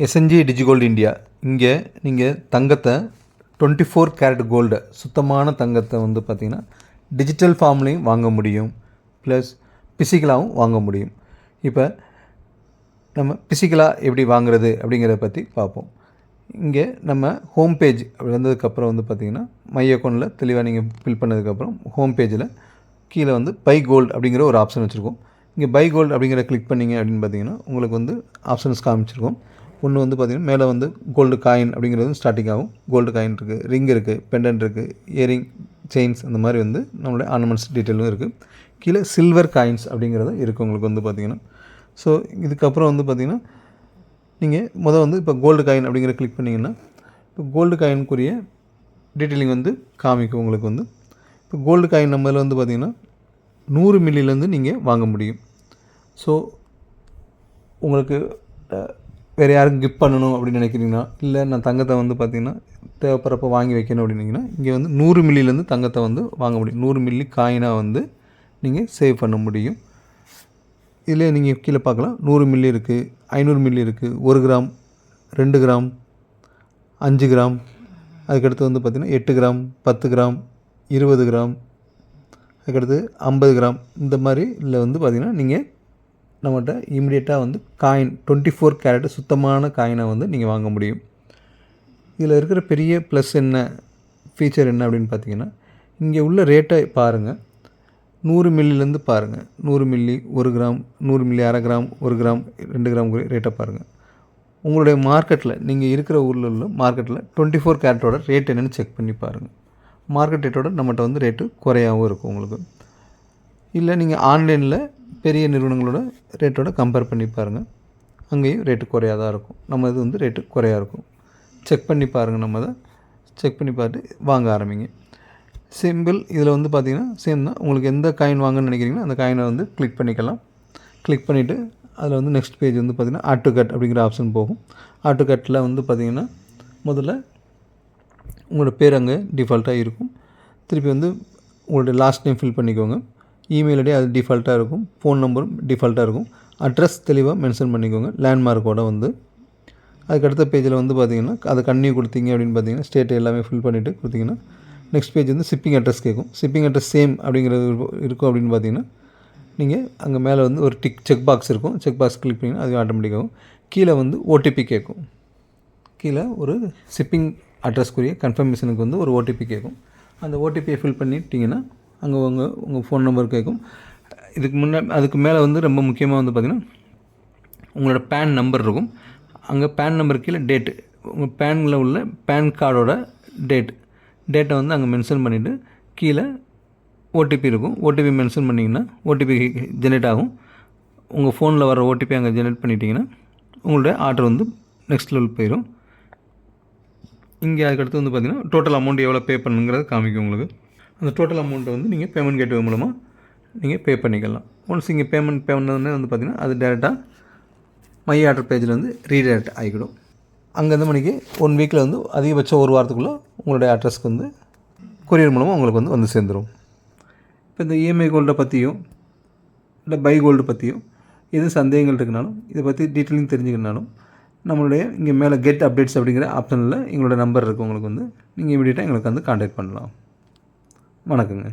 SNG DigiGold India. இங்கே நீங்கள் தங்கத்தை 24 கேரட் கோல்டு சுத்தமான தங்கத்தை வந்து பார்த்திங்கன்னா டிஜிட்டல் ஃபார்ம்லேயும் வாங்க முடியும், ப்ளஸ் பிசிக்கலாகவும் வாங்க முடியும். இப்போ நம்ம பிசிக்கலாக எப்படி வாங்குறது அப்படிங்கிறத பற்றி பார்ப்போம். இங்கே நம்ம ஹோம் பேஜ் அப்படி வந்ததுக்கப்புறம் வந்து பார்த்திங்கன்னா மை அக்கௌண்ட்டில் தெளிவாக நீங்கள் ஃபில் பண்ணதுக்கப்புறம் ஹோம் பேஜில் கீழே வந்து பை கோல்டு அப்படிங்கிற ஒரு ஆப்ஷன் வச்சுருக்கோம். இங்கே பை கோல்டு அப்படிங்கிற கிளிக் பண்ணிங்க அப்படின்னு பார்த்தீங்கன்னா உங்களுக்கு வந்து ஆப்ஷன்ஸ் காமிச்சிருக்கோம். ஒன்று வந்து பார்த்திங்கன்னா மேலே வந்து கோல்டு காயின் அப்படிங்கிறது ஸ்டார்டிங் ஆகும். கோல்டு காயின் இருக்குது, ரிங் இருக்குது, பெண்டன்ட் இருக்குது, இயரிங், செயின்ஸ், அந்த மாதிரி வந்து நம்மளுடைய ஆர்னமெண்ட்ஸ் டீட்டெயிலும் இருக்குது. கீழே சில்வர் காயின்ஸ் அப்படிங்கிறது இருக்குது உங்களுக்கு வந்து பார்த்திங்கன்னா. ஸோ இதுக்கப்புறம் வந்து பார்த்திங்கன்னா நீங்கள் வந்து இப்போ கோல்டு காயின் அப்படிங்கிற கிளிக் பண்ணிங்கன்னா இப்போ கோல்டு காயினுக்குரிய டீட்டெயிலிங் வந்து காமிக்கும் உங்களுக்கு வந்து. இப்போ கோல்டு காயின் நம்மளில் வந்து பார்த்திங்கன்னா 100 மில்லிலேருந்து நீங்கள் வாங்க முடியும். ஸோ உங்களுக்கு வேறு யாருக்கும் கிஃப்ட் பண்ணணும் அப்படின்னு நினைக்கிறீங்கன்னா, இல்லை நான் தங்கத்தை வந்து பார்த்திங்கன்னா தேவைப்படுறப்ப வாங்கி வைக்கணும் அப்படின்னீங்கன்னா இங்கே வந்து 100 மில்லிலேருந்து தங்கத்தை வந்து வாங்க முடியும். 100 மில்லி காயினாக வந்து நீங்கள் சேவ் பண்ண முடியும். இதில் நீங்கள் கீழே பார்க்கலாம் 100 மில்லி இருக்குது, 500 மில்லி இருக்குது, 1 கிராம், 2 கிராம், 5 கிராம், அதுக்கடுத்து வந்து பார்த்திங்கன்னா 8 கிராம், 10 கிராம், 20 கிராம், அதுக்கடுத்து 50 கிராம். இந்த மாதிரி இதில் வந்து பார்த்திங்கன்னா நீங்கள் நம்மகிட்ட இமீடியட்டாக வந்து காயின் 24 கேரட் சுத்தமான காயினை வந்து நீங்கள் வாங்க முடியும். இதில் இருக்கிற பெரிய ப்ளஸ் என்ன, ஃபீச்சர் என்ன அப்படின்னு பார்த்தீங்கன்னா இங்கே உள்ள ரேட்டை பாருங்கள். 100 மில்லிலேருந்து பாருங்கள். 100 மில்லி, 1 கிராம், 100 மில்லி, அரை கிராம், 1 கிராம், 2 கிராம் ரேட்டை பாருங்கள். உங்களுடைய மார்க்கெட்டில் நீங்கள் இருக்கிற ஊரில் உள்ள மார்க்கெட்டில் 24 கேரட்டோட ரேட் என்னென்னு செக் பண்ணி பாருங்கள். மார்க்கெட் ரேட்டோட நம்மகிட்ட வந்து ரேட்டு குறையாகவும் இருக்கும் உங்களுக்கு. இல்லை நீங்கள் ஆன்லைனில் பெரிய நிறுவனங்களோட ரேட்டோட கம்பேர் பண்ணி பாருங்கள், அங்கேயும் ரேட்டு குறையாக தான் இருக்கும். நம்ம இது வந்து ரேட்டு குறையாக இருக்கும். செக் பண்ணி பாருங்கள். நம்ம அதை செக் பண்ணி பார்த்துட்டு வாங்க ஆரம்பிங்க. சிம்பிள். இதில் வந்து பார்த்திங்கன்னா சேம் தான். உங்களுக்கு எந்த காயின் வாங்கன்னு நினைக்கிறீங்களோ அந்த காயினை வந்து கிளிக் பண்ணிக்கலாம். கிளிக் பண்ணிவிட்டு அதில் வந்து நெக்ஸ்ட் பேஜ் வந்து பார்த்திங்கன்னா ஆட் டு கட் அப்படிங்கிற ஆப்ஷன் போகும். ஆட் டு கட்டில் வந்து பார்த்திங்கன்னா முதல்ல உங்களோட பேர் அங்கே டிஃபால்ட்டாக இருக்கும். திருப்பி வந்து உங்களுடைய லாஸ்ட் நேம் ஃபில் பண்ணிக்கோங்க. இமெயில் ஐடி அது டிஃபால்ட்டாக இருக்கும். ஃபோன் நம்பரும் டிஃபால்ட்டாக இருக்கும். அட்ரஸ் தெளிவாக மென்ஷன் பண்ணிக்கோங்க, லேண்ட்மார்க்கோடு வந்து. அதுக்கடுத்த பேஜில் வந்து பார்த்திங்கன்னா அதை கன்னியூ கொடுத்தீங்க அப்படின்னு பார்த்தீங்கன்னா ஸ்டேட் எல்லாமே ஃபில் பண்ணிவிட்டு கொடுத்தீங்கன்னா நெக்ஸ்ட் பேஜ் வந்து ஷிப்பிங் அட்ரஸ் கேட்கும். ஷிப்பிங் அட்ரஸ் சேம் அப்படிங்கிறது இருக்கும் அப்படின்னு பார்த்தீங்கன்னா நீங்கள் அங்கே மேலே வந்து ஒரு செக் பாக்ஸ் இருக்கும். செக் பாக்ஸ் கிளிக் பண்ணிங்கன்னா அது ஆட்டோமேட்டிக்காகும். கீழே வந்து ஓடிபி கேட்கும். கீழே ஒரு ஷிப்பிங் அட்ரஸ்க்குரிய கன்ஃபர்மேஷனுக்கு வந்து ஒரு ஓடிபி கேட்கும். அந்த ஓடிபியை ஃபில் பண்ணிட்டீங்கன்னா அங்கே உங்கள் ஃபோன் நம்பர் கேட்கும். அதுக்கு மேலே வந்து ரொம்ப முக்கியமாக வந்து பார்த்திங்கன்னா உங்களோட பேன் நம்பர் இருக்கும். அங்கே பேன் நம்பர் கீழே டேட்டு, உங்கள் பேனில் உள்ள பேன் கார்டோட டேட்டை வந்து அங்கே மென்ஷன் பண்ணிவிட்டு கீழே ஓடிபி இருக்கும். ஓடிபி மென்ஷன் பண்ணிங்கன்னா ஓடிபி ஜெனரேட் ஆகும். உங்கள் ஃபோனில் வர ஓடிபி அங்கே ஜெனரேட் பண்ணிட்டீங்கன்னா உங்களுடைய ஆர்டர் வந்து நெக்ஸ்ட் லெவல் போயிடும். இங்கே அதுக்கடுத்து வந்து பார்த்திங்கன்னா டோட்டல் அமௌண்ட் எவ்வளோ பே பண்ணுங்கிறது காமிக்கும் உங்களுக்கு. அந்த டோட்டல் அமௌண்ட்டை வந்து நீங்கள் பேமெண்ட் கேட்வே மூலமாக நீங்கள் பே பண்ணிக்கலாம். ஒன்ஸ் இங்கே பேமெண்ட் பண்ணோடனே வந்து பார்த்திங்கன்னா அது டேரெக்டாக மை ஆர்டர் பேஜில் வந்து ரீடைரக்ட் ஆகிடும். அங்கேருந்து மணிக்கு 1 வீக்கில் வந்து அதிகபட்சம் 1 வாரத்துக்குள்ளே உங்களுடைய அட்ரஸ்க்கு வந்து கொரியர் மூலமாக உங்களுக்கு வந்து சேர்ந்துடும். இப்போ இந்த இஎம்ஐ கோல்டை பற்றியும் இல்லை பை கோல்டு பற்றியும் எதுவும் சந்தேகங்கள் இருக்குனாலும் இதை பற்றி டீட்டெயிலிங் தெரிஞ்சுக்கணுனாலும் நம்மளுடைய இங்கே மேலே கெட் அப்டேட்ஸ் அப்படிங்கிற ஆப்ஷனில் எங்களோட நம்பர் இருக்குது. உங்களுக்கு வந்து நீங்கள் இமீடியட்டாக எங்களுக்கு வந்து கான்டாக்ட் பண்ணலாம். வணக்கங்க.